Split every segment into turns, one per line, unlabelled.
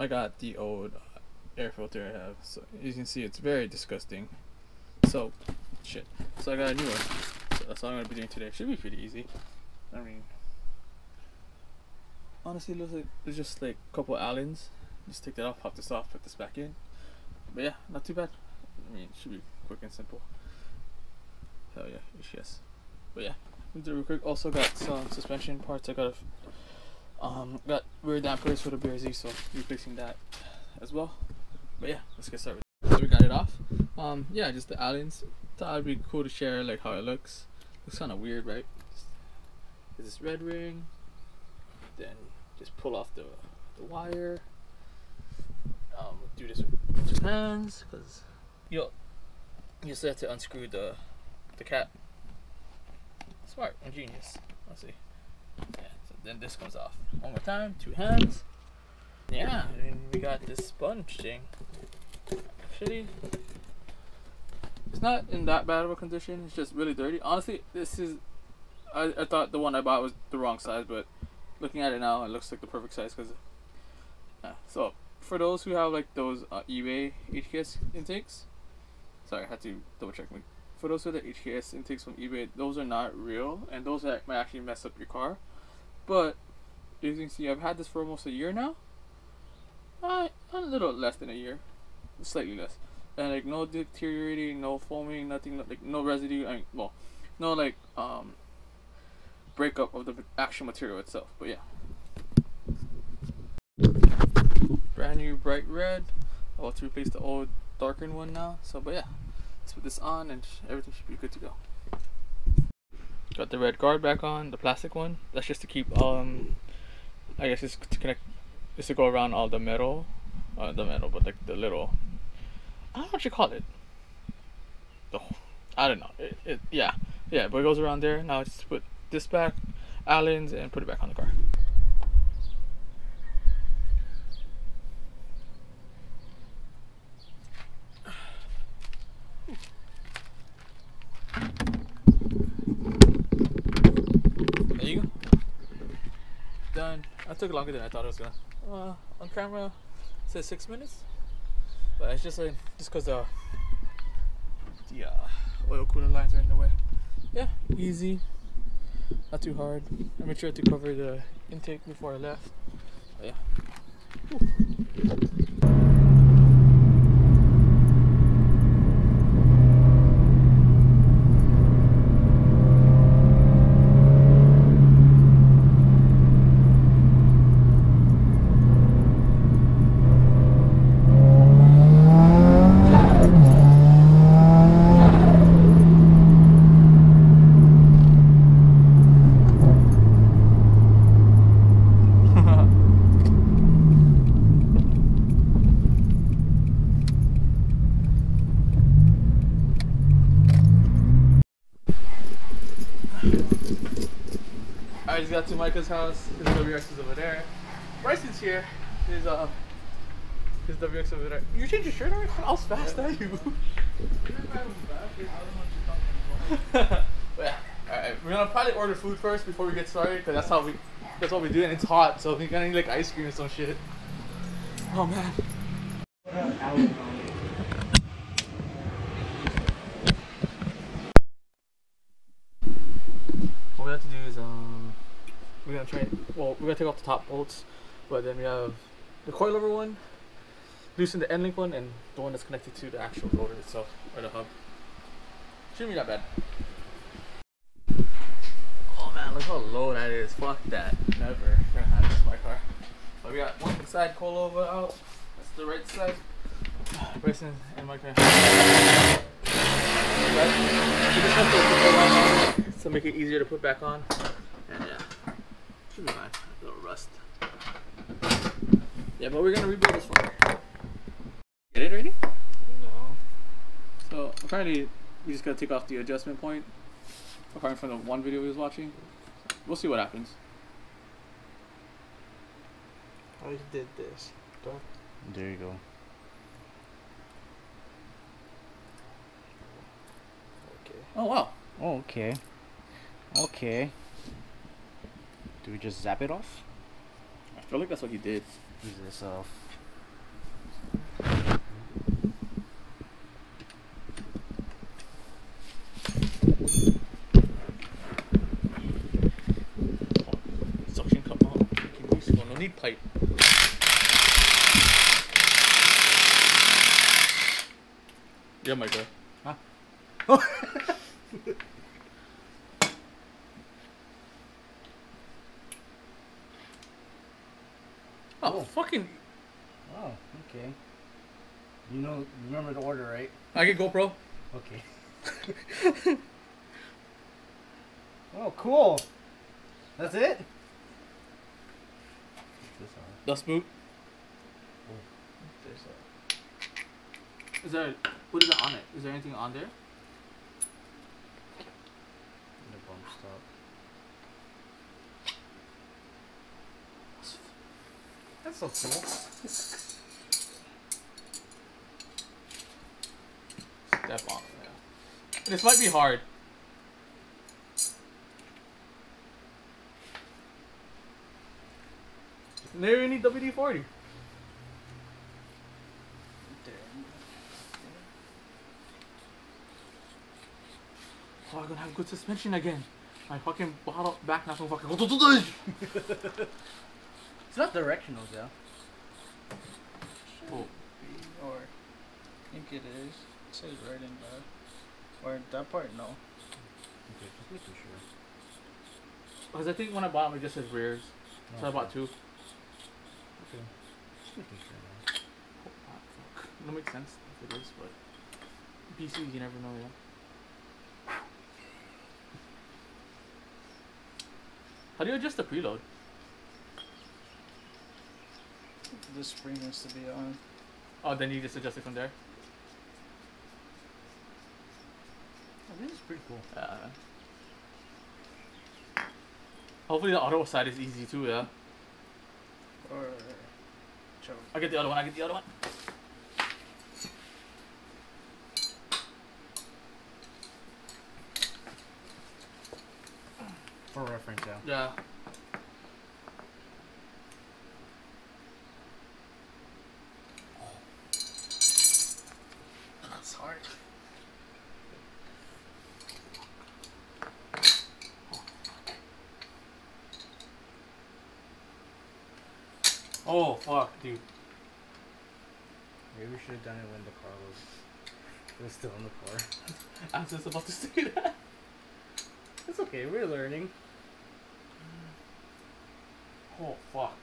got the old air filter I have. So you can see it's very disgusting. So, shit. So I got a new one. So that's all I'm gonna be doing today. Should be pretty easy. I mean, honestly, it looks like it's just like a couple Allens. Just take that off, pop this off, put this back in. But yeah, not too bad. I mean, it should be quick and simple. Hell yeah, HKS. But yeah, we'll do it real quick. Also got some suspension parts. I got rear dampers for the BRZ, so replacing that as well. But yeah, let's get started. So we got it off. Yeah, just the Allens. Thought it'd be cool to share like how it looks. Looks kind of weird, right? There's this red ring. Then just pull off the wire. Do this with 2 hands because you still have to unscrew the cap. Smart, ingenious. Let's see. Yeah, so then this comes off. One more time, 2 hands. Yeah, and we got this sponge thing. Actually, it's not in that bad of a condition. It's just really dirty. Honestly, this is. I thought the one I bought was the wrong size, but looking at it now, it looks like the perfect size. Cause so for those who have like those eBay HKS intakes, sorry, I had to double check me. For those who have the HKS intakes from eBay, those are not real, and those might actually mess up your car. But as you can see, I've had this for almost a year now. A little less than a year, slightly less, and like no deteriorating, no foaming, nothing, like no residue. I mean, well, no like breakup of the actual material itself. But yeah, brand new bright red. I'll have to replace the old darkened one now. So, but yeah, let's put this on and everything should be good to go. Got the red guard back on, the plastic one. That's just to keep I guess it's to connect. Is to go around all the metal, but like the little, I don't know what you call it. I don't know. Yeah, but it goes around there. Now just put this back, Allens, and put it back on the car. There you go. Done. I took longer than I thought it was gonna. On camera it says 6 minutes, but it's just like because the oil cooler lines are in the way. Yeah, easy, not too hard. I made sure to cover the intake before I left. But yeah. I just got to Micah's house. His WX is over there. Brysen's here. His WX over there. You changed your shirt already? How fast are you? Yeah. Alright, we're gonna probably order food first before we get started, because that's what we do, and it's hot, so we're gonna need like ice cream or some shit. Oh man. What we have to do is we're gonna take off the top bolts, but then we have the coilover one, loosen the end link one, and the one that's connected to the actual rotor itself, or the hub. Shouldn't be that bad. Oh man, look how low that is. Fuck that. Never gonna have this in my car. But we got one side coilover out. That's the right side. Brysen and Micah. So make it easier to put back on. And yeah, should be fine. A little rust. Yeah, but we're gonna rebuild this one. Get it ready? No. So apparently we just gotta take off the adjustment point. Apart from the one video we was watching. We'll see what happens.
I did this.
There you go.
Okay.
Oh wow.
Oh, okay. Okay. Do we just zap it off?
I feel like that's what he did.
Is this
need pipe. Yeah, Micah.
Huh?
Oh, fucking.
Oh, okay. You know, remember the order, right?
I get GoPro.
Okay. Oh, cool. That's it?
Dust boot. Is there, what is it on it? Is there anything on there?
The bump stop. That's so cool.
Step on it, yeah. This might be hard. Maybe we need WD-40. Oh, I'm gonna have good suspension again. My fucking bottle back not gonna fucking go.
It's not directional, yeah.
Oh.
Or I think it is. It says right in that. Or that part, no.
Okay, just making sure.
Because I think when I bought them, it just says rears. So I bought two.
Okay. Just making sure, man.
Oh, fuck. It'll make sense if it is, but BC, you never know, yeah. How do you adjust the preload?
The spring has to be on.
Oh, then you just adjust it from there?
Oh, this is pretty cool.
Hopefully the auto side is easy too, yeah?
Or choke.
I get the other one, I get the other one.
For reference, yeah.
Yeah.
That's hard.
Oh, fuck, dude.
Maybe we should have done it when the car was still in the car.
I was just about to say that.
It's okay, we're learning.
Oh, fuck.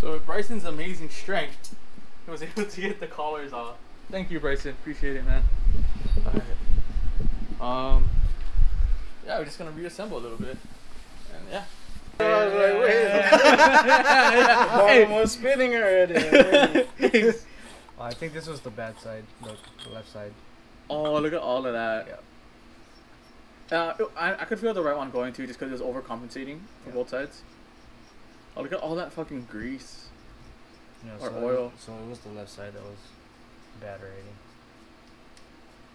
So with Bryson's amazing strength, he was able to get the collars off. Thank you, Brysen. Appreciate it, man. Alright. Yeah, we're just gonna reassemble a little bit. And yeah.
I was like, wait. Bottom was spinning already.
Oh, I think this was the bad side, the left side.
Oh, look at all of that. Yeah. I could feel the right one going too, just because it was overcompensating for both sides. Oh, look at all that fucking grease.
Yeah,
Or
so
oil.
So it was the left side that was bad already.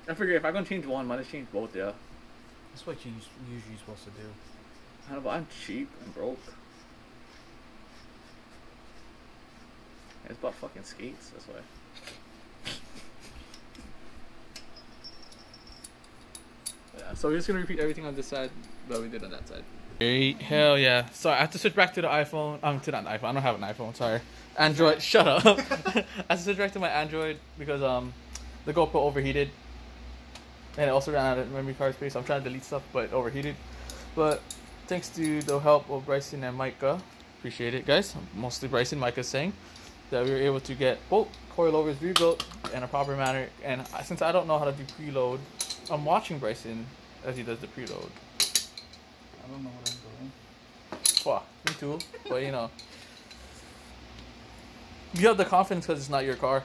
I figure if I'm gonna change one, might as change both, yeah.
That's what you usually supposed to do.
I don't know, I'm cheap and broke. It's about fucking skates, that's why. Yeah, so we're just gonna repeat everything on this side that we did on that side. Hey, hell yeah. Sorry, I have to switch back to the iPhone. To that iPhone. I don't have an iPhone, sorry. Android, shut up. I have to switch back to my Android because the GoPro overheated. And it also ran out of memory card space. I'm trying to delete stuff, but it overheated. But thanks to the help of Brysen and Micah, appreciate it, guys. Mostly Brysen, Micah saying that we were able to get both coilovers rebuilt in a proper manner. And since I don't know how to do preload, I'm watching Brysen as he does the preload.
I don't know what I'm doing.
Fuck, me too. But you know, you have the confidence because it's not your car.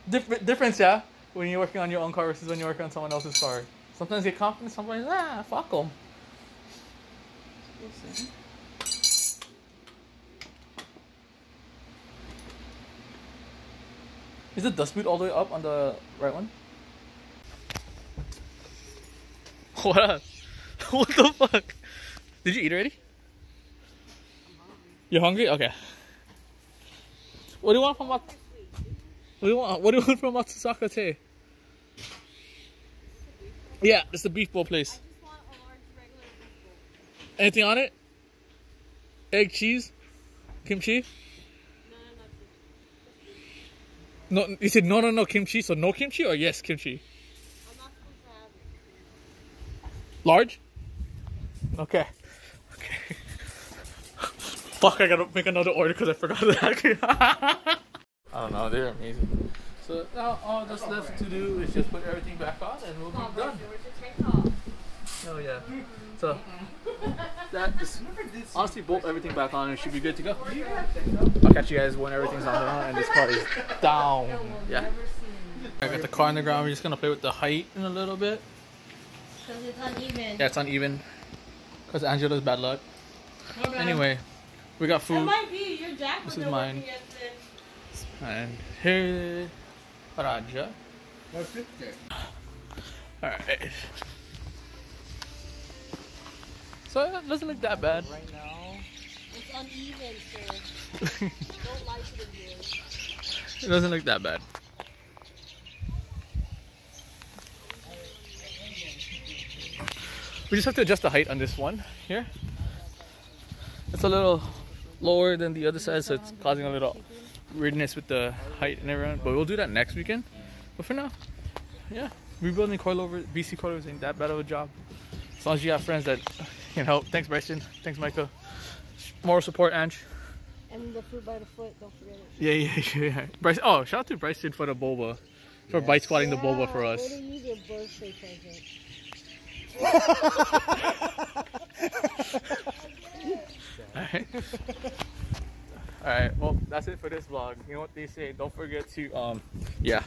Difference, yeah. When you're working on your own car versus when you're working on someone else's car. Sometimes you get confidence, sometimes fuck them. Is the dust boot all the way up on the right one? What up? What the fuck? Did you eat already? You're hungry? Okay. What do you want from What do you want from Matsusaka Te? Yeah, it's the beef bowl place.
I just want a large regular beef bowl.
Anything on it? Egg, cheese, kimchi?
No.
No, you said no kimchi, so no kimchi or yes kimchi?
I'm not supposed to have it.
Large? Okay. Okay. Fuck, I gotta make another order because I forgot that. I don't know, they're amazing. So now all that's left to do is just put everything back on and we'll be done. Oh yeah. So that is honestly bolt everything back on and it should be good to go. I'll catch you guys when everything's on and this car is down. Yeah. I got the car on the ground. We're just gonna play with the height in a little bit.
Because it's uneven.
Yeah, it's uneven. Because Angela's bad luck. Anyway, we got food.
That might be your jacket.
This is mine. And here, Raja. Alright. So it doesn't look that bad.
Right now, it's uneven, sir. Don't lie to the viewers.
It doesn't look that bad. We just have to adjust the height on this one here. It's a little lower than the other side, so it's causing a little weirdness with the height and everything. But we'll do that next weekend. But for now, yeah, rebuilding coilovers, BC Coilovers ain't that bad of a job. As long as you have friends that can help. Thanks, Brysen. Thanks, Micah. Moral support, Ange.
And the fruit by the foot, don't forget it.
Yeah. Bryson, oh, shout out to Brysen for the boba. For bite squatting the boba for us.
What do you need your birthday present?
Alright. Alright, well, that's it for this vlog. You know what they say, don't forget to, yeah.